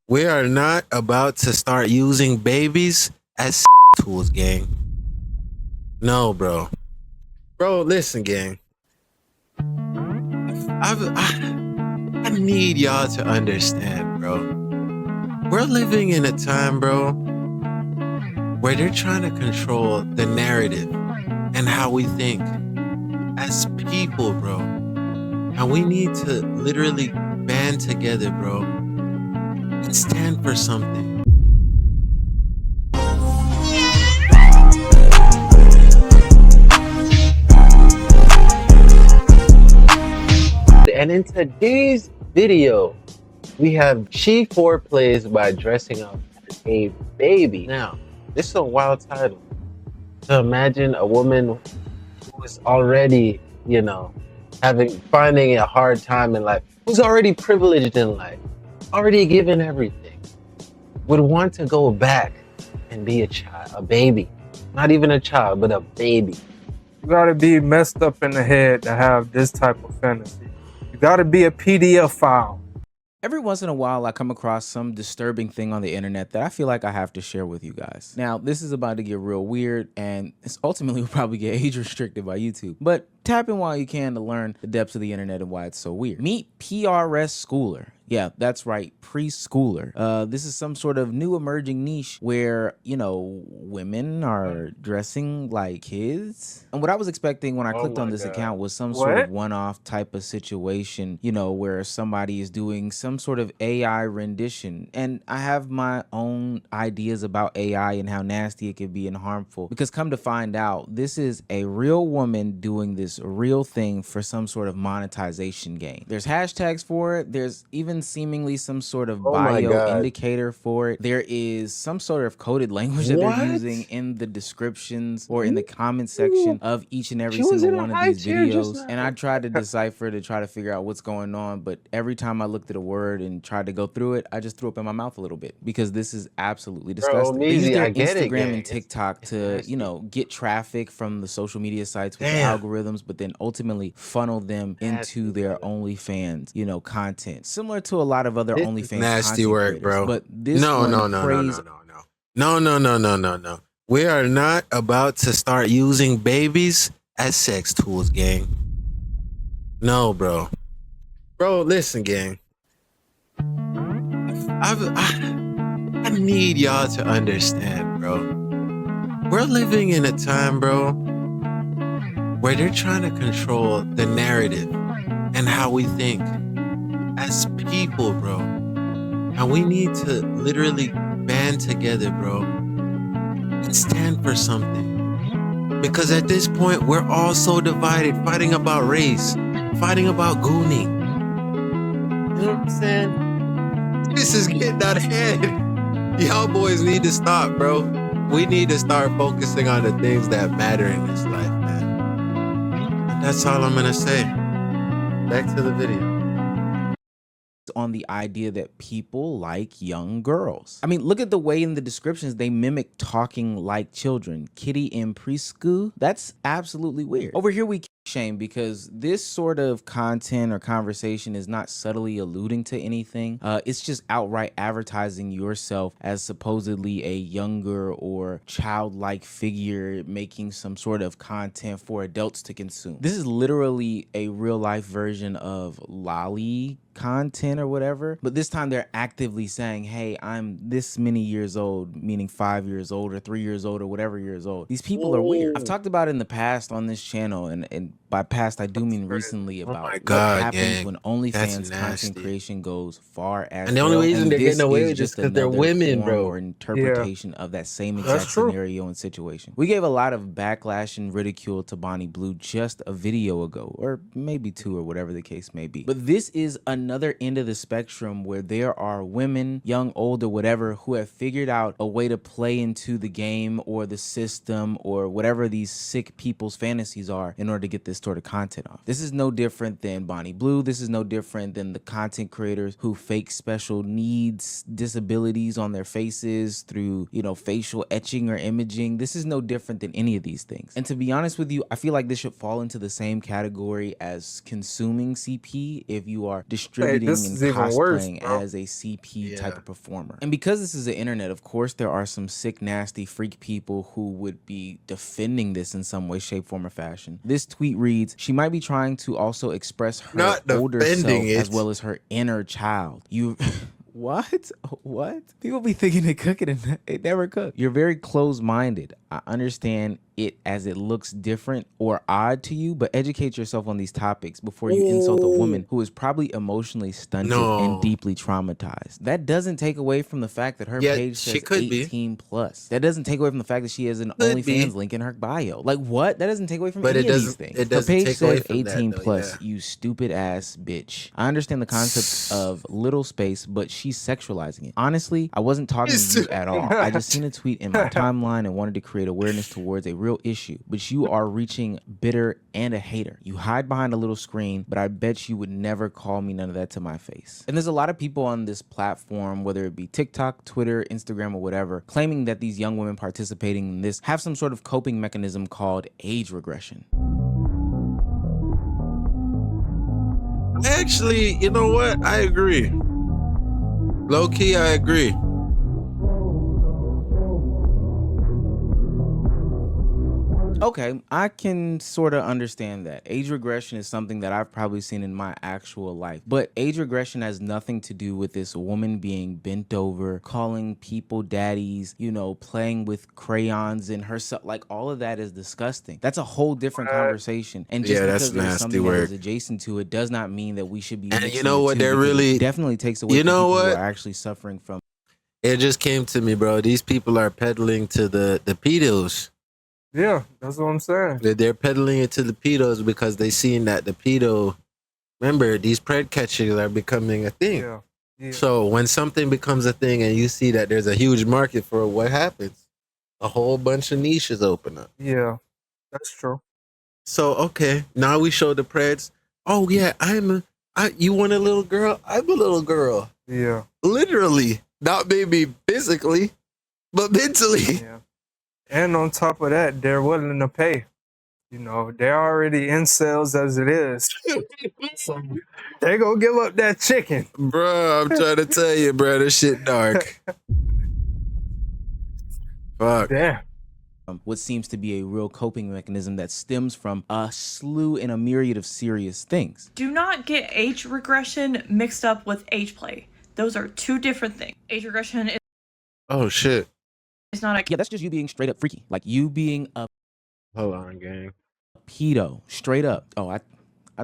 We are not about to start using babies as tools, gang. No, bro. Bro, listen, gang. I need y'all to understand, bro. We're living in a time, bro, where they're trying to control the narrative and how we think as people, bro. And we need to literally band together, bro, and stand for something. And in today's video, we have she foreplays by dressing up as a baby. Now, this is a wild title. To imagine a woman who is already, finding a hard time in life, who's already privileged in life, already given everything, would want to go back and be a child, a baby. Not even a child, but a baby. You gotta be messed up in the head to have this type of fantasy. You gotta be a PDF file. Every once in a while, I come across some disturbing thing on the internet that I feel like I have to share with you guys. Now, this is about to get real weird, and it's ultimately will probably get age restricted by YouTube. But tap in while you can to learn the depths of the internet and why it's so weird. Meet PRS Schooler. Yeah, that's right, preschooler. This is some sort of new emerging niche where, women are dressing like kids. And what I was expecting when I clicked on this account was some sort of one-off type of situation, where somebody is doing some sort of AI rendition. And I have my own ideas about AI and how nasty it can be and harmful. Because come to find out, this is a real woman doing this real thing for some sort of monetization gain. There's hashtags for it. There's even seemingly some sort of bio indicator for it. There is some sort of coded language that they're using in the descriptions or in the comment section of each and every single one of these videos. And I tried to decipher to try to figure out what's going on, but every time I looked at a word and tried to go through it, I just threw up in my mouth a little bit because this is absolutely disgusting. They use their Instagram and TikTok to, get traffic from the social media sites with the algorithms, but then ultimately funnel them into their OnlyFans, content. Similar to a lot of other OnlyFans nasty work, bro. But this No. We are not about to start using babies as sex tools, gang. No, bro. Bro, listen, gang. I need y'all to understand, bro. We're living in a time, bro, where they're trying to control the narrative and how we think as people, bro. And we need to literally band together, bro, and stand for something. Because at this point, we're all so divided, fighting about race, fighting about gooning. You know what I'm saying? This is getting out of hand. Y'all boys need to stop, bro. We need to start focusing on the things that matter in this life, man. And that's all I'm gonna say. Back to the video. On the idea that people like young girls. I mean, look at the way in the descriptions they mimic talking like children. Kitty in preschool. That's absolutely weird. Over here we shame because this sort of content or conversation is not subtly alluding to anything. It's just outright advertising yourself as supposedly a younger or childlike figure making some sort of content for adults to consume. This is literally a real life version of lolly content or whatever, but this time they're actively saying, hey, I'm this many years old, meaning 5 years old or 3 years old or whatever years old. These people are weird. I've talked about it in the past on this channel, and by past I do mean recently, about what happens when OnlyFans content creation goes far as and the only reason they're getting away with just because they're women, bro, or interpretation of that same exact scenario and situation. We gave a lot of backlash and ridicule to Bonnie Blue just a video ago, or maybe two, or whatever the case may be. But this is another end of the spectrum where there are women, young, old, or whatever, who have figured out a way to play into the game or the system or whatever these sick people's fantasies are in order to get this sort of content off. This is no different than Bonnie Blue. This is no different than the content creators who fake special needs, disabilities on their faces through, you know, facial etching or imaging. This is no different than any of these things. And to be honest with you, I feel like this should fall into the same category as consuming CP if you are distributing and cosplaying as a CP type of performer. And because this is the internet, of course, there are some sick, nasty freak people who would be defending this in some way, shape, form, or fashion. This tweet reads, she might be trying to also express her older self as well as her inner child. You... What? What? People be thinking they cook it and it never cook. You're very closed-minded. I understand it as it looks different or odd to you, but educate yourself on these topics before you insult a woman who is probably emotionally stunted and deeply traumatized. That doesn't take away from the fact that her page says 18 plus. That doesn't take away from the fact that she has an OnlyFans link in her bio. Like what? That doesn't take away from any of these things. Her page says 18 plus, you stupid ass bitch. I understand the concept of little space, but she's sexualizing it. Honestly, I wasn't talking to you at all. I just seen a tweet in my timeline and wanted to create awareness towards a real issue, but you are reaching bitter and a hater. You hide behind a little screen, but I bet you would never call me none of that to my face. And there's a lot of people on this platform, whether it be TikTok, Twitter, Instagram, or whatever, claiming that these young women participating in this have some sort of coping mechanism called age regression. Actually, you know what? I agree. Low key, I agree. Okay, I can sort of understand that. Age regression is something that I've probably seen in my actual life. But age regression has nothing to do with this woman being bent over, calling people daddies, you know, playing with crayons in herself. Like, all of that is disgusting. That's a whole different conversation. And just because there's something that is adjacent to it does not mean that we should be. And you know what? They're really definitely takes away from people who are actually suffering from. It just came to me, bro. These people are peddling to the pedos. Yeah, that's what I'm saying. They're peddling it to the pedos because they seen that the pedo, remember, these pred catchers are becoming a thing. Yeah. Yeah. So when something becomes a thing and you see that there's a huge market for it, what happens? A whole bunch of niches open up. Yeah, that's true. So, okay, now we show the preds. Oh, yeah, you want a little girl? I'm a little girl. Yeah. Literally. Not maybe physically, but mentally. Yeah. And on top of that, they're willing to pay. You know, they're already incels as it is. So they gonna give up that chicken. Bro, I'm trying to tell you, bro, this shit dark. Fuck. Yeah. What seems to be a real coping mechanism that stems from a slew and a myriad of serious things. Do not get age regression mixed up with age play. Those are two different things. Age regression is... Oh, shit. It's not a... Yeah, that's just you being straight up freaky. Like you being a... Hold on, gang. Pedo. Straight up. Oh, I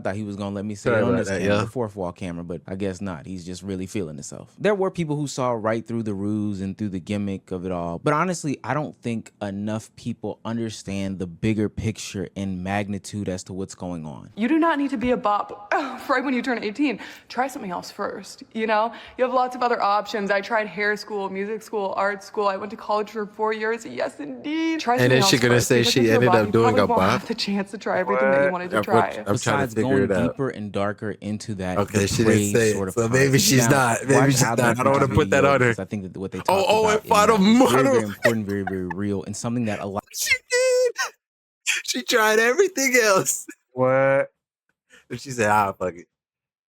thought he was going to let me say it on this camera, the fourth wall camera, but I guess not. He's just really feeling himself. There were people who saw right through the ruse and through the gimmick of it all. But honestly, I don't think enough people understand the bigger picture and magnitude as to what's going on. You do not need to be a bop right when you turn 18. Try something else first, you know? You have lots of other options. I tried hair school, music school, art school. I went to college for 4 years. Yes, indeed. Try something else. And then she's going to say she ended up doing a bop? You have the chance to try everything that you wanted to try. I'm trying to figure going it out. deeper and darker into that. Okay, she didn't say sort of so maybe she's not. Maybe she's not. I don't want to put that on her. I think that what they talk about is very, very important, very, very real, and something that a lot. She did. She tried everything else. What? She said, "Ah, fuck it."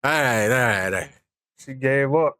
All right. She gave up.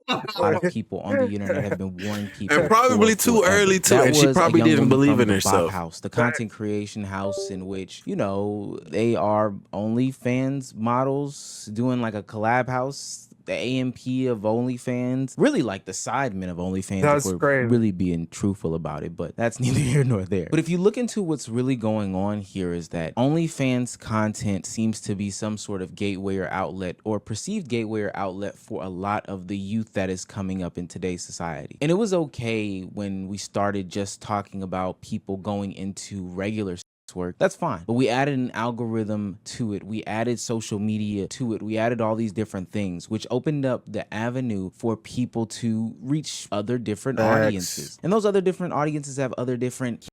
A lot of people on the internet have been warning people, and probably too early too, and she probably didn't believe in herself. House, the content creation house, in which, you know, they are OnlyFans models doing like a collab house. The AMP of OnlyFans, really like the sidemen of OnlyFans. That's if we're crazy. Really being truthful about it, but that's neither here nor there. But if you look into what's really going on here, is that OnlyFans content seems to be some sort of gateway or outlet, or perceived gateway or outlet, for a lot of the youth that is coming up in today's society. And it was okay when we started just talking about people going into regular work. That's fine. But we added an algorithm to it. We added social media to it. We added all these different things, which opened up the avenue for people to reach other different audiences. And those other different audiences have other different...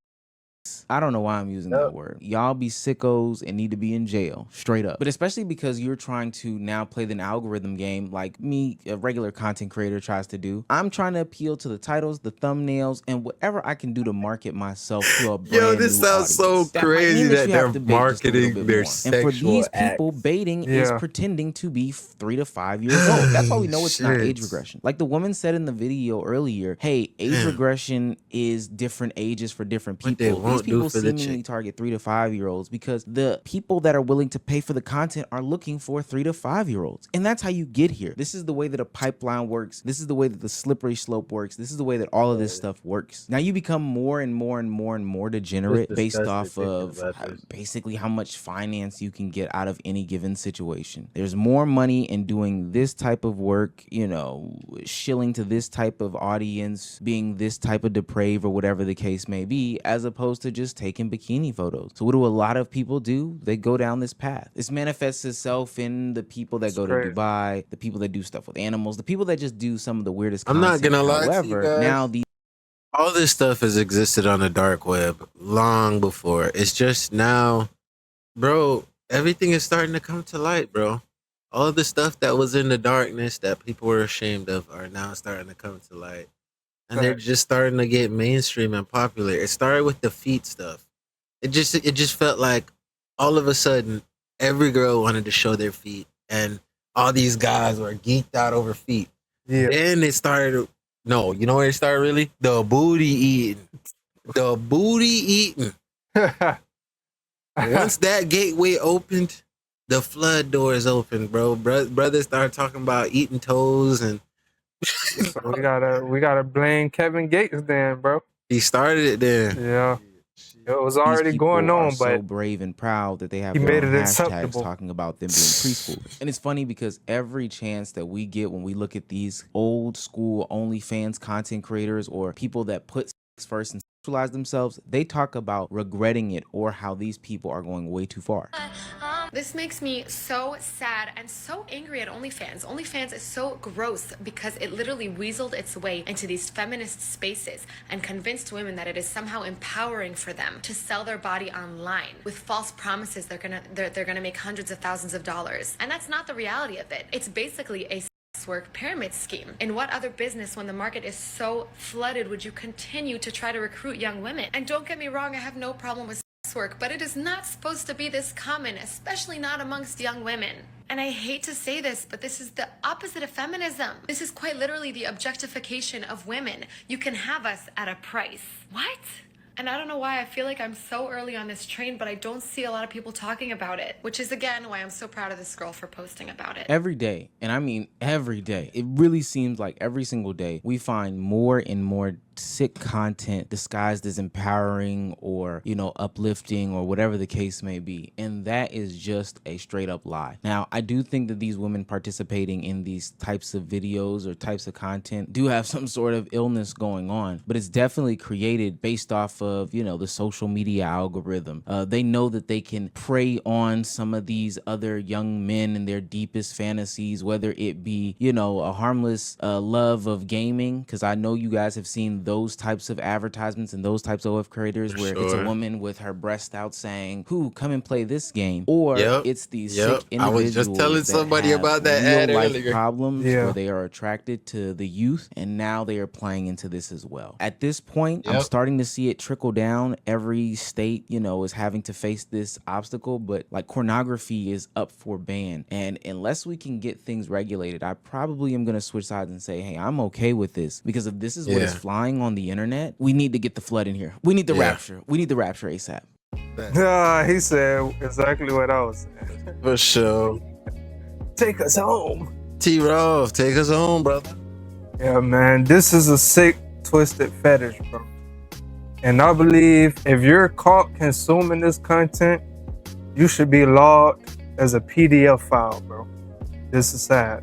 I don't know why I'm using that word. Y'all be sickos and need to be in jail, straight up. But especially because you're trying to now play the algorithm game like me, a regular content creator, tries to do. I'm trying to appeal to the titles, the thumbnails, and whatever I can do to market myself to a brand Yo, this new sounds audience. so crazy that you have they're to bait just a little marketing bit their more. And for these sexual people, acts. baiting is pretending to be 3 to 5 years old. That's why we know it's not age regression. Like the woman said in the video earlier, hey, age regression is different ages for different people. These people seemingly target 3 to 5 year olds because the people that are willing to pay for the content are looking for 3 to 5 year olds. And that's how you get here. This is the way that a pipeline works. This is the way that the slippery slope works. This is the way that all of this stuff works. Now you become more and more and more and more degenerate based off of basically how much finance you can get out of any given situation. There's more money in doing this type of work, you know, shilling to this type of audience, being this type of depraved or whatever the case may be, as opposed to just taking bikini photos. So what do a lot of people do? They go down this path. This manifests itself in the people that go to Dubai, the people that do stuff with animals, the people that just do some of the weirdest content. I'm not gonna lie to you However, guys. now these all this stuff has existed on the dark web long before. It's just now, bro, everything is starting to come to light, bro. All of the stuff that was in the darkness that people were ashamed of are now starting to come to light. And they're just starting to get mainstream and popular. It started with the feet stuff. It just felt like all of a sudden every girl wanted to show their feet and all these guys were geeked out over feet. Yeah. Then it started. No, you know where it started really? The booty eating. The booty eating. Once that gateway opened, the flood doors opened, bro. Brothers started talking about eating toes and So we gotta blame Kevin Gates then, bro. he started it then. Yeah. It was already going people on, are so but brave and proud that they have he their made own it hashtags acceptable. talking about them being preschoolers. And it's funny because every chance that we get when we look at these old school OnlyFans content creators or people that put sex first and sexualize themselves, they talk about regretting it or how these people are going way too far. This makes me so sad and so angry at OnlyFans. OnlyFans is so gross because it literally weaseled its way into these feminist spaces and convinced women that it is somehow empowering for them to sell their body online with false promises they're gonna make hundreds of thousands of dollars. And that's not the reality of it. It's basically a sex work pyramid scheme. In what other business, when the market is so flooded, would you continue to try to recruit young women? And don't get me wrong, I have no problem with work, but it is not supposed to be this common, especially not amongst young women. And I hate to say this, but this is the opposite of feminism. This is quite literally the objectification of women. You can have us at a price. What? And I don't know why I feel like I'm so early on this train, but I don't see a lot of people talking about it, which is again why I'm so proud of this girl for posting about it. Every day, and I mean every day, it really seems like every single day we find more and more sick content disguised as empowering or, you know, uplifting or whatever the case may be. And that is just a straight up lie. Now, I do think that these women participating in these types of videos or types of content do have some sort of illness going on, but it's definitely created based off of, you know, the social media algorithm. They know that they can prey on some of these other young men and their deepest fantasies, whether it be, you know, a harmless love of gaming, because I know you guys have seen those types of advertisements and those types of OF creators where it's a woman with her breast out saying, "Who come and play this game?" Or it's these sick individuals. I was just telling somebody about that ad earlier. Problems where they are attracted to the youth, and now they are playing into this as well. At this point, I'm starting to see it trickle down. Every state, you know, is having to face this obstacle, but like pornography is up for ban. And unless we can get things regulated, I probably am going to switch sides and say, hey, I'm okay with this, because if this is what is flying on the internet, we need to get the flood in here. We need the rapture. We need the rapture ASAP. He said exactly what I was saying. For sure. Take us home. T-Roth, take us home, brother. Yeah, man, this is a sick, twisted fetish, bro. And I believe if you're caught consuming this content, you should be logged as a PDF file, bro. This is sad.